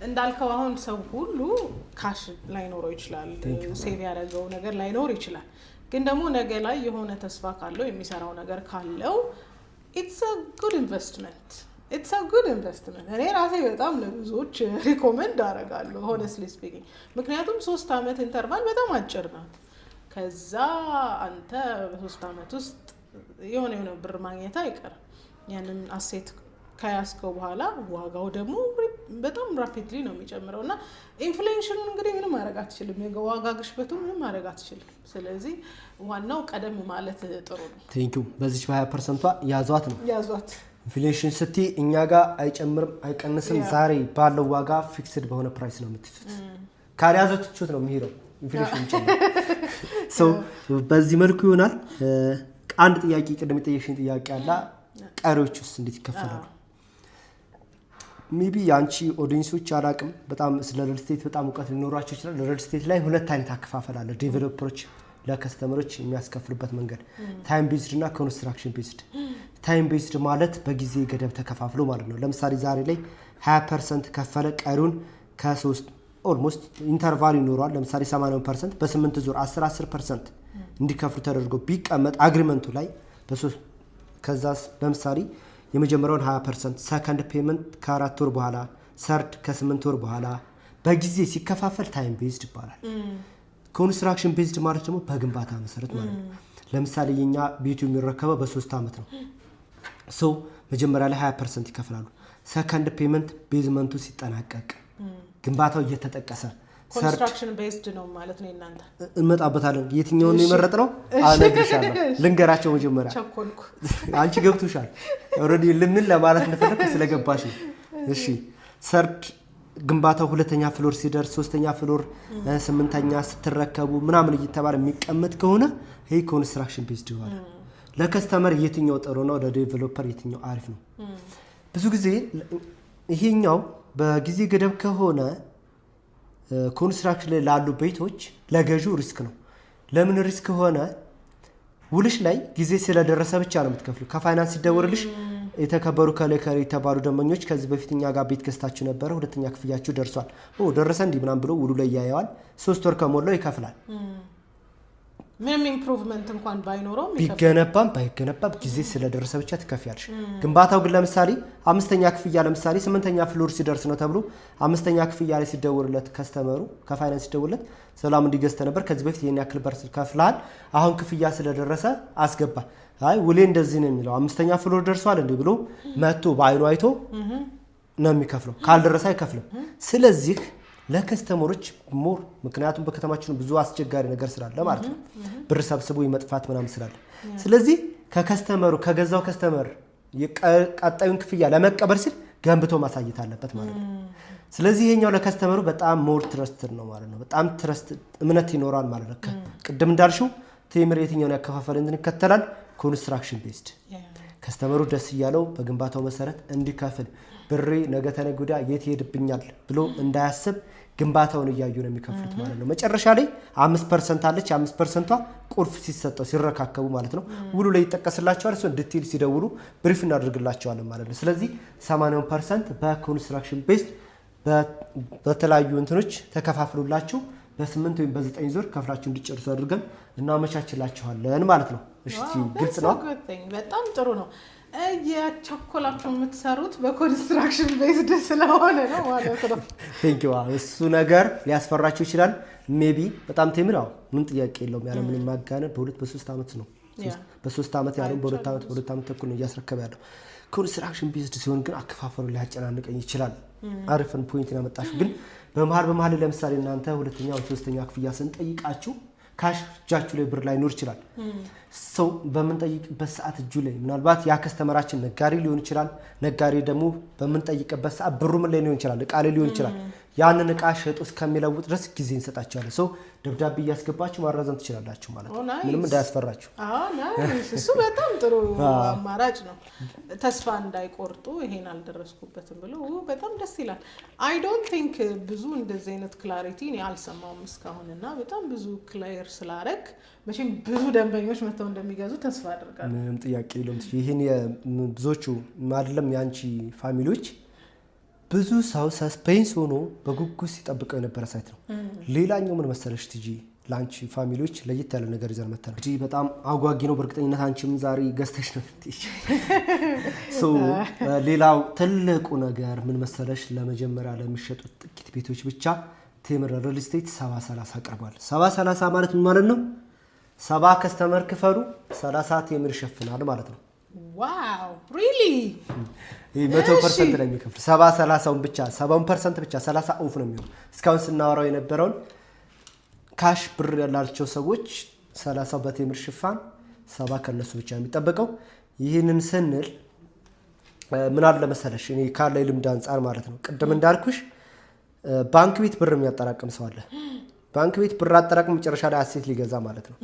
S1: እንዳልከው አሁን ሰው ሁሉ ካሽ ላይኖረው ይችላል ሴቭ ያደረገው ነገር ላይኖር ይችላል ግን ደግሞ ነገ ላይ የሆነ ተስፋ ካለው የሚሰራው ነገር ካለው it's a good investment እኔ ራሴ በጣም ለብዙዎች ሪኮመንድ አደርጋለሁ honestly speaking ምክንያቱም 3 አመት ኢንተርቫል በጣም አጭር ናት ከዛ አንተ በ3 አመት ውስጥ የሆነ ብር ማግኘት አይቀርም ያንን አሴት ከያስከው በኋላ ዋጋው ደግሞ በጣም ራፒድሊ ነው የሚጨምረውና ኢንፍሌሽን እንግዲህ ምንም ማድረግ አትችልም የዋጋ ግሽበቱ ምንም ማድረግ አትችልም ስለዚህ ዋናው ቀደም ማለት ጥሩ ነው
S2: ቴንክ ዩ በዚህ 20% ያዟት ኢንፍሌሽን ስቲ እኛ ጋር አይጨምርም አይቀንስም ዛሬ ባለው ዋጋ ፊክስድ በሆነ ፕራይስ ነው የምትይዙት ካልያዛችሁት ነው የሚሄደው ኢንፍሌሽን ይጨምራል ሶ በዚህ መልኩ ይሆናል አንድ ጥያቄ ቅድም የጠየቅሽኝ ጥያቄ አለ ቀሪዎቹስ እንዴት ይከፈላሉ ሜቢ ያንቺ ኦዲየንሶች አላቅም በጣም ስለ ሪል ስቴት በጣም እውቀት ሊኖራቸው ይችላል ሪል ስቴት ላይ ሁለት አይነት አከፋፈል አለ ዴቨሎፐሮች ለከስተመሮች የሚያስከፍሉበት መንገድ ታይም ቤዝድ እና ኮንስትራክሽን ቤዝድ ታይም ቤዝድ ማለት በጊዜ ገደብ ተከፋፍሎ ማለት ነው ለምሳሌ ዛሬ ላይ 20% ከፈለ ቀሪውን ከ3 ኦልሞስት ኢንተርቫል ይኖራል ለምሳሌ 80% በ8 ዙር 10% እንዲከፍሉ ተደርጎ ቢቀመጥ አግሪመንቱ ላይ በ3 ከዛስ ለምሳሌ የመጀመሪያውን 20% ሰከንድ ፔመንት ከ4 ወር በኋላ ሰርድ ከ8 ወር በኋላ በጊዜ ሲከፋፈል ታይም ቤዝድ ይባላል ኮንስትራክሽን ቤዝድ ማለት ደግሞ በግንባታ መሰረት ማለት ነው ለምሳሌ የኛ ቤቱ የሚረከበው በ3 አመት ነው ሶ መጀመሪያ ላይ 20% ይከፍላሉ ሰከንድ ፔመንት ቤዝመንቱ ሲጠናቀቅ ግንባታው እየተጠቀሰ
S1: ኮንስትራክሽን ቤዝድ ነው ማለት ነው እናንተ
S2: እንመጣበታለን የትኛው ነው የመረጥነው አነግርሻለሁ ልንገራቸው መጀመሪያ
S1: ቸኮልኩ
S2: አንቺ ገብቶሻል ኦሬዲ ለምን ለማለት እንደፈለኩ ስለገባሽ እሺ ሰርድ ግንባታው ሁለተኛ ፍሎር ሲደርስ ሶስተኛ ፍሎር 8ኛ ስትረከቡ ምናምን እየተባለ የሚቀመጥ ከሆነ ይሄ ኮንስትራክሽን ቤዝድ ይባላል ለከስተመር የትኛው ጥሩ ነው ለዴቨሎፐር የትኛው አሪፍ ነው ብዙ ጊዜ ይሄኛው በጊዜ ገደብ ከሆነ ኮንስትራክሽን ላይ ላሉ ቤቶች ለገዢው ሪስክ ነው ለምን ሪስክ ሆነ ውልሽ ላይ ጊዜ ስለደረሰ ብቻ ነው የምትከፍሉ ከፋይናንስ ሲደወርልሽ የተከበሩ ከለከሪ ተባሉ ደመኞች ከዚህ በፊትኛ ጋር ቤት ገዝታችሁ ነበር ሁለተኛ ክፍያችሁ ደርሷል ደረሰ እንዲ ምናም ብሎ ውሉ ላይ ያያዋል 3 ወር ከሞላው ይከፍላል
S1: ምንም ኢምፕሩቭመንት እንኳን ባይኖረው
S2: ቢገነባም ባይገነባም ጊዜ ስለደረሰ ብቻ ትከፍያለሽ ግንባታው ግን ለምሳሌ 5ኛ ክፍያ ለምሳሌ 8ኛ ፍሎር ሲደርስ ነው ተብሎ 5ኛ ክፍያ ላይ ሲደወርለት ከስተመሩ ከፋይናንስ ሲደወርለት ሰላም እንዲገዝተ ነበር ከዚህ በፊት የኛ ያክል በር ከፍላል አሁን ክፍያ ስለደረሰ አስገባ አይ ውሌ እንደዚህ ነው የሚለው 5ኛ ፍሎር ደርሷል እንዴ ብሎ መጥቶ ባይኑ አይቶ ነው የሚከፍለው ካልደረሰ አይከፍልም ስለዚህ ለከስተመሮች ሞር ምክንያቱም በከተማችን ብዙ አስቸጋሪ ነገር ስላለ ማለት ነው ብር ሰብስቦ ይመጥፋት ምናምን ስላለ ስለዚህ ከከስተመሩ ከገዛው ከስተመር የቀጣዩን ክፍያ ለመቀበል ሲል ገንብቶ ማሳየት አለበት ማለት ነው ስለዚህ ይሄኛው ለከስተመሩ በጣም ሞር ትረስትድ ነው ማለት ነው በጣም ትረስት እምነት ይኖራል ማለት ነው ቅድም እንዳልሽው ቴምር የትኛውን ያከፋፈል እንከተላል ኮንስትራክሽን ቤዝድ ከስተመሩ ደስ ይያለው በግንባታው መሰረት እንዲከፍል ብሬ ነገ ተነገ ወዲያ የት ይሄድብኛል ብሎ እንዳያስብ ግንባታውን እያዩ ነው የሚከፍሉት ማለት ነው። መጨረሻ ላይ 5% አለች 5%ቷ ቁልፍ ሲሰጠው ሲረካከቡ ማለት ነው ውሉ ላይ ይጠቀስላቸዋል። እሱን ዲቴል ሲደውሉ ብሪፍ እናደርግላቸዋለን ማለት ነው። ስለዚህ 80% በኮንስትራክሽን ቤዝድ በተለያዩ እንትኖች ተከፋፍሉላችሁ በ8 ወይም በ9 ዙር ከፍላችሁ እንዲጨርሱ አድርገን እናመቻችላችኋለን ማለት ነው። እሺ ግልጽ ነው።
S1: በጣም ጥሩ ነው። የቸኮላችሁ የምትሰሩት በኮንስትራክሽን ቤዝድ ስለሆነ ነው ማለት ነው።
S2: ቴንኪው። እሱ ነገር ሊያስፈራችሁ ይችላል። ሜቢ በጣም ቴምር ምን ጥያቄ የለውም። ያለ ምንም ማጋነን በ2-3 ዓመት ነው በ3 ዓመት ያለው በ2 ዓመት ተኩል ነው እያስረከበ ያለው። ኮንስትራክሽን ቤዝድ ሲሆን ግን አከፋፈሉ ሊያጨናንቀኝ ይችላል። አሪፍን ፖይንት ያመጣችሁ ግን በመሃል ለምሳሌ እናንተ ሁለተኛ ወይ ሶስተኛ ክፍያ ስንጠይቃችሁ ካሽ እጃችሁ ላይ ብር ላይኖር ይችላል። ሰው በምንጠይቅበት ሰዓት እጁ ላይ ምናልባት ያ ከስተመራችን ነጋዴ ሊሆን ይችላል። ነጋዴ ደግሞ በምንጠይቅበት ሰዓት ብሩ ምን ላይ ሊሆን ይችላል? እቃ ላይ ሊሆን ይችላል። ያንን እቃ ሸጡ እስከሚለውጥ ድረስ ጊዜ እንሰጣቸዋለን። ሰው ደብዳቤ እያስገባችሁ ማራዘም ትችላላችሁ ማለት ነው። ምንም እንዳያስፈራችሁ።
S1: እሱ በጣም ጥሩ አማራጭ ነው። ተስፋ እንዳይቆርጡ ይሄን አልደረስኩበትም ብለው በጣም ደስ ይላል። አይ ዶንት ቲንክ ብዙ እንደዚህ አይነት ክላሪቲ እኔ አልሰማውም እስካሁንና በጣም ብዙ ክሊር ስላረክ መቼም ብዙ ደንበኞች መተው እንደሚገዙ ተስፋ አደርጋለሁ።
S2: ምንም ጥያቄ የለውም። ይሄን ብዙዎቹ አይደለም ያንቺ ፋሚሊዎች ብዙ ሰው ሰስፔንስ ሆኖ በጉጉት ሲጠብቀው የነበረ ሳይት ነው። ሌላኛው ምን መሰለሽ ትጂ ላንቺ ፋሚሊዎች ለየት ያለ ነገር ይዘን መተናል። እንግዲህ በጣም አጓጊ ነው። በእርግጠኝነት አንቺም ዛሬ ገዝተሽ ነው ሌላው ትልቁ ነገር ምን መሰለሽ ለመጀመሪያ ለሚሸጡት ጥቂት ቤቶች ብቻ ቴምር ሪል ስቴት 70-30 አቅርቧል። 70-30 ማለት ምን ማለት ነው? 70 ከስተመር ክፈሉ 30 ቴምር ይሸፍናል ማለት ነው።
S1: ዋው ሪሊ
S2: 100% ላይ የሚከፍል 70-30ውን ብቻ 70% ብቻ 30 ኦፍ ነው የሚሆነው። እስካሁን ስናወራው የነበረውን ካሽ ብር ያላቸው ሰዎች 30 በቴምር ሽፋን 70 ከነሱ ብቻ የሚጠበቀው። ይህንን ስንል ምን አለ መሰለሽ እኔ ካለ ልምድ አንፃር ማለት ነው ቅድም እንዳልኩሽ ባንክ ቤት ብር የሚያጠራቅም ሰው አለ። ባንክ ቤት ብር አጠራቅም መጨረሻ ላይ አሴት ሊገዛ ማለት ነው።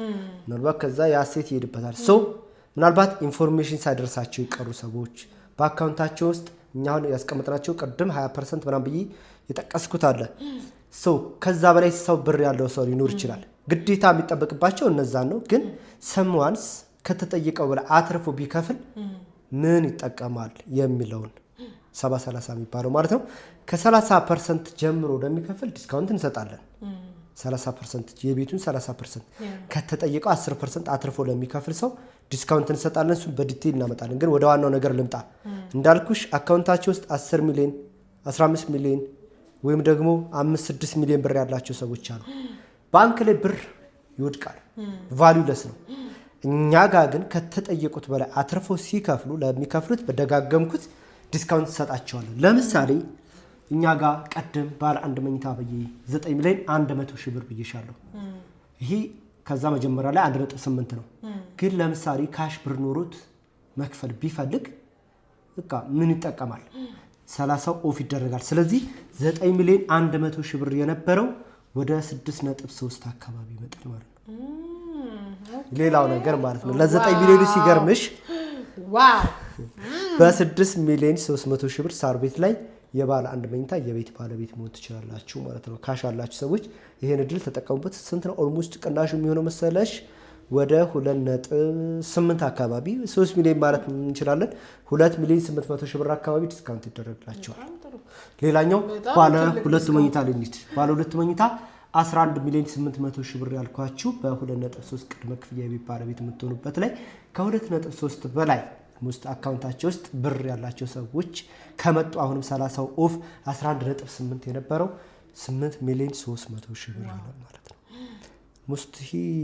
S2: ምናልባት ከዛ የአሴት ይሄድበታል። ምናልባት ኢንፎርሜሽን ሳይደርሳቸው የቀሩ ሰዎች በአካውንታቸው ውስጥ እኛውን ያስቀምጥናቸው ቅድም 20% ምናምን ብዬ የጠቀስኩት አለ። ከዛ በላይ ሰው ብር ያለው ሰው ሊኖር ይችላል። ግዴታ የሚጠበቅባቸው እነዛን ነው። ግን ሰምዋንስ ከተጠየቀው በላይ አትርፎ ቢከፍል ምን ይጠቀማል የሚለውን 70-30 የሚባለው ማለት ነው። ከ30% ጀምሮ ለሚከፍል ዲስካውንት እንሰጣለን። 30% የቤቱን 30% ከተጠየቀው 10% አትርፎ ለሚከፍል ሰው ዲስካውንት እንሰጣለን። እሱን በዲቴል እናመጣለን። ግን ወደ ዋናው ነገር ልምጣ። እንዳልኩሽ አካውንታቸው ውስጥ 10 ሚሊዮን 15 ሚሊዮን ወይም ደግሞ 5-6 ሚሊዮን ብር ያላቸው ሰዎች አሉ። ባንክ ላይ ብር ይወድቃል፣ ቫልዩለስ ነው። እኛ ጋር ግን ከተጠየቁት በላይ አትርፎ ሲከፍሉ ለሚከፍሉት በደጋገምኩት ዲስካውንት እንሰጣቸዋለን። ለምሳሌ እኛ ጋር ቀደም ባለ አንድ መኝታ በየ 9 ሚሊዮን 100 ሺህ ብር ብዬሻለሁ። ይሄ ከዛ መጀመሪያ ላይ 1.8 ነው። ግን ለምሳሌ ካሽ ብር ኖሮት መክፈል ቢፈልግ በቃ ምን ይጠቀማል? 30 ኦፍ ይደረጋል። ስለዚህ 9 ሚሊዮን 100 ሺህ ብር የነበረው ወደ 6.3 አካባቢ ይመጣል ማለት ነው። ሌላው ነገር ማለት ነው ለ9 ሚሊዮን ሲገርምሽ
S1: ዋው
S2: በ6 ሚሊዮን 300 ሺህ ብር ሳር ቤት ላይ የባለ አንድ መኝታ የቤት ባለቤት መሆን ትችላላችሁ ማለት ነው። ካሽ ያላችሁ ሰዎች ይሄን እድል ተጠቀሙበት። ስንት ነው ኦልሞስት ቅናሹ የሚሆነው መሰለሽ? ወደ 2.8 አካባቢ 3 ሚሊዮን ማለት እንችላለን። 2 ሚሊዮን 800 ሺህ ብር አካባቢ ዲስካውንት ይደረግላቸዋል። ሌላኛው ባለ ሁለት መኝታ ልንት ባለ ሁለት መኝታ 11 ሚሊዮን 800 ሺህ ብር ያልኳችሁ በ2.3 ቅድመ ክፍያ የቤት ባለቤት የምትሆኑበት ላይ ከ2.3 በላይ ውስጥ አካውንታቸው ውስጥ ብር ያላቸው ሰዎች ከመጡ አሁንም 30 ኦፍ 11.8 የነበረው 8 ሚሊዮን 300 ሺህ ብር ይሆናል ማለት ነው። ሙስቲ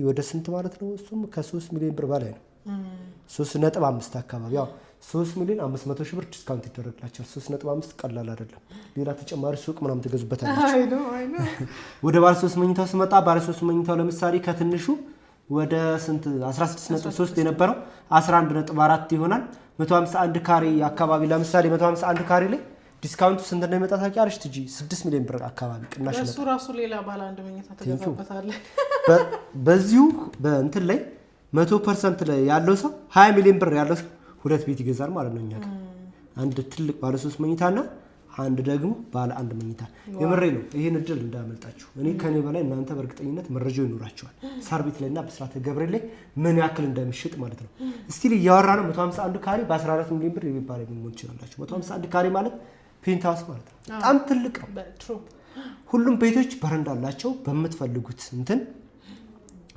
S2: ወደ ስንት ማለት ነው? እሱም ከ3 ሚሊዮን ብር በላይ ነው። 3.5 አካባቢ ያው 3 ሚሊዮን 500 ሺህ ብር ዲስካውንት ይደረግላቸዋል። 3.5 ቀላል አይደለም። ሌላ ተጨማሪ ሱቅ ምናምን ትገዙበታላችሁ። ወደ ባለ 3 መኝታው ስመጣ ባለ 3 መኝታው ለምሳሌ ከትንሹ ወደ ስንት 16.3 የነበረው 11.4 ይሆናል። 151 ካሬ አካባቢ ለምሳሌ 151 ካሬ ላይ ዲስካውንቱ ስንት እንደሚመጣ ታውቂያለሽ? ትጂ 6 ሚሊዮን ብር አካባቢ ቅናሽ ነው።
S1: እሱ ራሱ ሌላ ባለ አንድ መኝታ ተገዛበታል።
S2: በዚሁ በእንትን ላይ 100% ላይ ያለው ሰው 20 ሚሊዮን ብር ያለው ሰው ሁለት ቤት ይገዛል ማለት ነው። እኛ ጋር አንድ ትልቅ ባለ 3 መኝታና አንድ ደግሞ ባለ አንድ መኝታ። የምሬ ነው። ይሄን እድል እንዳያመልጣችሁ። እኔ ከኔ በላይ እናንተ በእርግጠኝነት መረጃው ይኖራችኋል። ሳር ቤት ላይና ብስራተ ገብርኤል ላይ ምን ያክል እንደሚሸጥ ማለት ነው። እስቲ እያወራ ነው 151 ካሬ በ14 ሚሊዮን ብር የሚባል ምን ይችላልላችሁ። 151 ካሬ ማለት ፔንታውስ ማለት ነው። በጣም ትልቅ ነው። ሁሉም ቤቶች በረንዳ አላቸው። በምትፈልጉት እንትን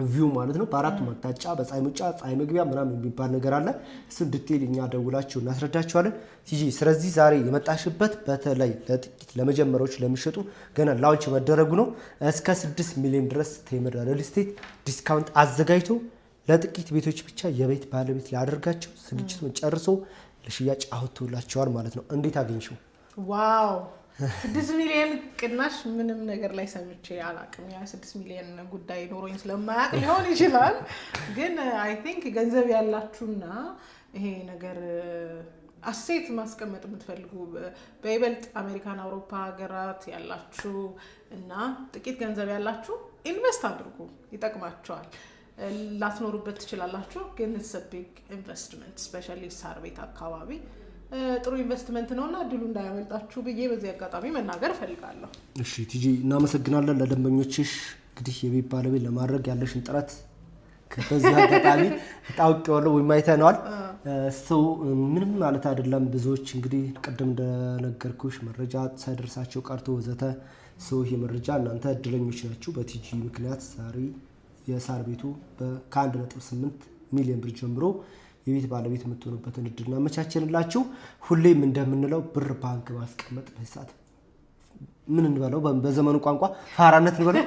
S2: ቪው ማለት ነው። በአራቱም አቅጣጫ በፀሐይ መውጫ ፀሐይ መግቢያ ምናምን የሚባል ነገር አለ። እሱን ዲቴል እኛ ደውላችሁ እናስረዳችኋለን። ቲጂ ስለዚህ ዛሬ የመጣሽበት በተለይ ለጥቂት ለመጀመሪያዎች ለሚሸጡ ገና ላውንች መደረጉ ነው። እስከ 6 ሚሊዮን ድረስ ቴምር ሪል ስቴት ዲስካውንት አዘጋጅቶ ለጥቂት ቤቶች ብቻ የቤት ባለቤት ሊያደርጋቸው ዝግጅቱን ጨርሶ ለሽያጭ አውጥቶላቸዋል ማለት ነው። እንዴት አገኝሽው?
S1: ዋው 6 ሚሊዮን ቅናሽ ምንም ነገር ላይ ሰምቼ አላቅም። ያ 6 ሚሊዮን ጉዳይ ኖሮኝ ስለማያውቅ ሊሆን ይችላል። ግን አይ ቲንክ ገንዘብ ያላችሁና ይሄ ነገር አሴት ማስቀመጥ የምትፈልጉ በይበልጥ አሜሪካን፣ አውሮፓ ሀገራት ያላችሁ እና ጥቂት ገንዘብ ያላችሁ ኢንቨስት አድርጉ፣ ይጠቅማቸዋል። ላትኖሩበት ትችላላችሁ፣ ግን it's a big investment especially ሳር ቤት አካባቢ ጥሩ ኢንቨስትመንት ነውና እድሉ እንዳያመልጣችሁ ብዬ በዚህ አጋጣሚ መናገር ፈልጋለሁ።
S2: እሺ ቲጂ እናመሰግናለን። ለደንበኞችሽ እንግዲህ የቤት ባለቤት ለማድረግ ያለሽን ጥረት በዚህ አጋጣሚ ታውቂዋለሁ ወይ ማይተናል ሰው ምንም ማለት አይደለም። ብዙዎች እንግዲህ ቀደም እንደነገርኩሽ መረጃ ሳይደርሳቸው ቀርቶ ወዘተ ሰው ይሄ መረጃ እናንተ እድለኞች ናችሁ። በቲጂ ምክንያት ዛሬ የሳር ቤቱ ከ1.8 ሚሊዮን ብር ጀምሮ የቤት ባለቤት የምትሆኑበትን እድል እናመቻችንላችሁ። ሁሌም እንደምንለው ብር ባንክ ማስቀመጥ በሰዓት ምን እንበለው በዘመኑ ቋንቋ ፋራነት እንበለው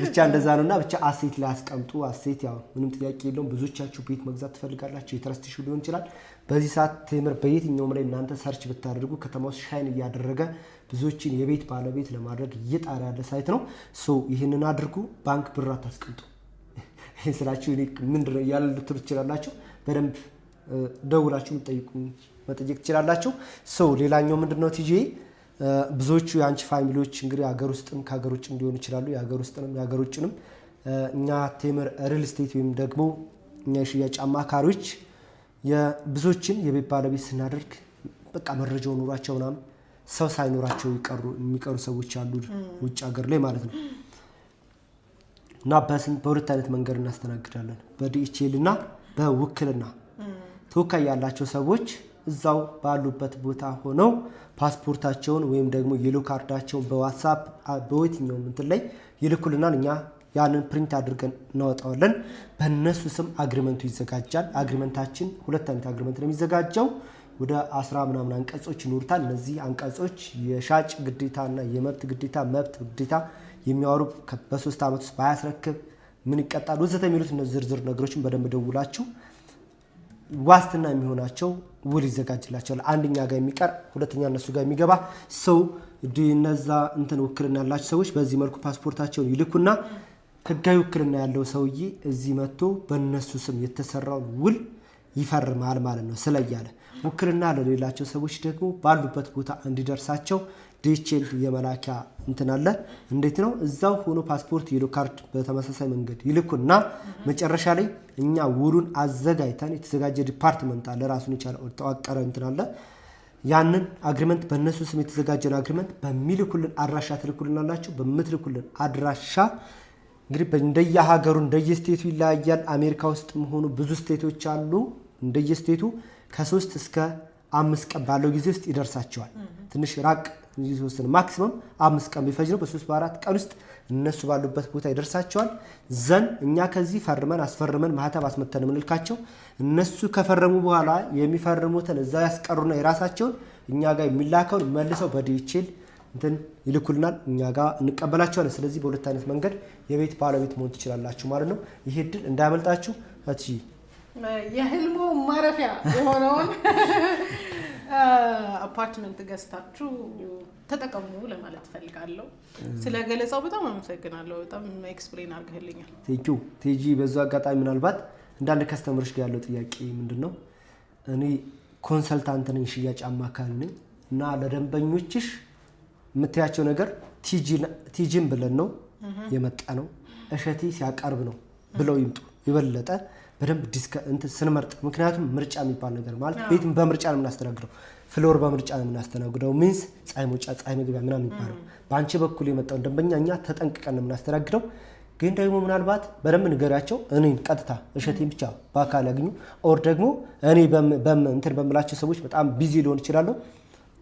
S2: ብቻ እንደዛ ነውና ብቻ አሴት ላይ አስቀምጡ። አሴት ያው ምንም ጥያቄ የለውም። ብዙዎቻችሁ ቤት መግዛት ትፈልጋላችሁ። የትረስት ኢሹ ሊሆን ይችላል። በዚህ ሰዓት ቴምር በየትኛውም ላይ እናንተ ሰርች ብታደርጉ ከተማው ሻይን እያደረገ ብዙዎችን የቤት ባለቤት ለማድረግ እየጣረ ያለ ሳይት ነው። ሶ ይህንን አድርጉ። ባንክ ብር አታስቀምጡ። ይሄን ስላችሁ እኔ ምንድነው ያለ ልትሉ ትችላላችሁ። በደንብ ደውላችሁ መጠየቅ ትችላላችሁ። ሶ ሌላኛው ምንድነው ቲጂ ብዙዎቹ የአንቺ ፋሚሊዎች እንግዲህ ሀገር ውስጥም ከሀገር ውጭም ሊሆኑ ይችላሉ። የሀገር ውስጥንም የሀገር ውጭንም እኛ ቴምር ሪል ስቴት ወይም ደግሞ እኛ የሽያጭ አማካሪዎች የብዙዎችን የቤት ባለቤት ስናደርግ በቃ መረጃው ኑሯቸው ምናምን ሰው ሳይኖራቸው የሚቀሩ ሰዎች አሉ ውጭ ሀገር ላይ ማለት ነው። እና በሁለት አይነት መንገድ እናስተናግዳለን። በዲኤችኤል እና በውክልና ተወካይ ያላቸው ሰዎች እዛው ባሉበት ቦታ ሆነው ፓስፖርታቸውን ወይም ደግሞ የሎ ካርዳቸውን በዋትስአፕ በየትኛውም እንትን ላይ ይልኩልናል። እኛ ያንን ፕሪንት አድርገን እናወጣዋለን። በእነሱ ስም አግሪመንቱ ይዘጋጃል። አግሪመንታችን ሁለት አይነት አግሪመንት ነው የሚዘጋጀው። ወደ 10 ምናምን አንቀጾች ይኖሩታል። እነዚህ አንቀጾች የሻጭ ግዴታና የመብት ግዴታ መብት ግዴታ የሚያወሩ በ3 ዓመት ውስጥ ባያስረክብ ምን ይቀጣል ወዘተ የሚሉት እነዚህ ዝርዝር ነገሮችን በደንብ ደውላችሁ ዋስትና የሚሆናቸው ውል ይዘጋጅላቸዋል። አንደኛ ጋር የሚቀር ሁለተኛ እነሱ ጋር የሚገባ ሰው እነዛ እንትን ውክልና ያላቸው ሰዎች በዚህ መልኩ ፓስፖርታቸውን ይልኩና ህጋዊ ውክልና ያለው ሰውዬ እዚህ መጥቶ በእነሱ ስም የተሰራውን ውል ይፈርማል ማለት ነው። ስለያለ ውክልና ለሌላቸው ሰዎች ደግሞ ባሉበት ቦታ እንዲደርሳቸው ዲኤችኤል የመላኪያ እንትን አለ። እንዴት ነው? እዛው ሆኖ ፓስፖርት የሎ ካርድ በተመሳሳይ መንገድ ይልኩና መጨረሻ ላይ እኛ ውሉን አዘጋጅተን የተዘጋጀ ዲፓርትመንት አለ ራሱን የቻለ ተዋቀረ እንትን አለ። ያንን አግሪመንት በእነሱ ስም የተዘጋጀን አግሪመንት በሚልኩልን አድራሻ ትልኩልናላችሁ። በምትልኩልን አድራሻ እንግዲህ እንደየሀገሩ እንደየስቴቱ ይለያያል። አሜሪካ ውስጥ መሆኑ ብዙ ስቴቶች አሉ። እንደየስቴቱ ከ3 እስከ 5 ቀን ባለው ጊዜ ውስጥ ይደርሳቸዋል። ትንሽ ራቅ ይወስን ማክሲመም 5 ቀን ቢፈጅ ነው። በ3 በ4 ቀን ውስጥ እነሱ ባሉበት ቦታ ይደርሳቸዋል። ዘን እኛ ከዚህ ፈርመን አስፈርመን ማህተብ አስመተን ምንልካቸው እነሱ ከፈረሙ በኋላ የሚፈርሙትን እዛ ያስቀሩና የራሳቸውን እኛ ጋር የሚላከውን መልሰው በዲኤችኤል እንትን ይልኩልናል። እኛ ጋር እንቀበላቸዋለን። ስለዚህ በሁለት አይነት መንገድ የቤት ባለቤት መሆን ትችላላችሁ ማለት ነው። ይሄ እድል እንዳያመልጣችሁ። እቺ
S1: የህልሙ ማረፊያ የሆነውን አፓርትመንት ገዝታችሁ ተጠቀሙ ለማለት ፈልጋለሁ። ስለ ገለጻው በጣም አመሰግናለሁ። በጣም ኤክስፕሌን አድርገህልኛል።
S2: ቴንኪው ቲጂ። በዛው አጋጣሚ ምናልባት እንዳንድ ከስተመሮች ጋር ያለው ጥያቄ ምንድነው? እኔ ኮንሰልታንት ነኝ፣ ሽያጭ አማካሪ ነኝ እና ለደንበኞችሽ የምታያቸው ነገር ቲጂን ብለን ነው የመጣ ነው እሸቴ ሲያቀርብ ነው ብለው ይምጡ። ይበለጠ በደንብ ስንመርጥ ምክንያቱም ምርጫ የሚባል ነገር ማለት ቤትም በምርጫ ነው የምናስተናግደው ፍሎር በምርጫ ነው የምናስተናግደው ሚንስ ፀሐይ መውጫ ፀሐይ መግቢያ ምናምን የሚባለው በአንቺ በኩል የመጣውን ደንበኛ እኛ ተጠንቅቀን ነው የምናስተናግደው ግን ደግሞ ምናልባት በደንብ ንገሪያቸው እኔን ቀጥታ እሸቴን ብቻ በአካል ያገኙ ኦር ደግሞ እኔ እንትን በምላቸው ሰዎች በጣም ቢዚ ሊሆን ይችላሉ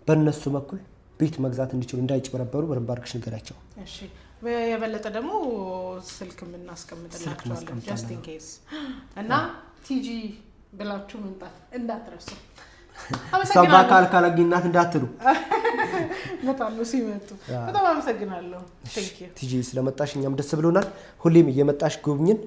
S2: በእነሱ በኩል ቤት መግዛት እንዲችሉ እንዳይጭበረበሩ በደንብ አድርገሽ ንገሪያቸው
S1: እሺ የበለጠ ደግሞ ስልክ እናስቀምጥላችኋለን just in case እና ቲጂ ብላችሁ መምጣት እንዳትረሱ
S2: እሷ በአካል ካላገኝናት እንዳትሉ
S1: በጣም ሲመጡ በጣም አመሰግናለሁ ቴንክ ዩ
S2: ቲጂ ስለመጣሽ እኛም ደስ ብሎናል ሁሌም እየመጣሽ ጎብኝን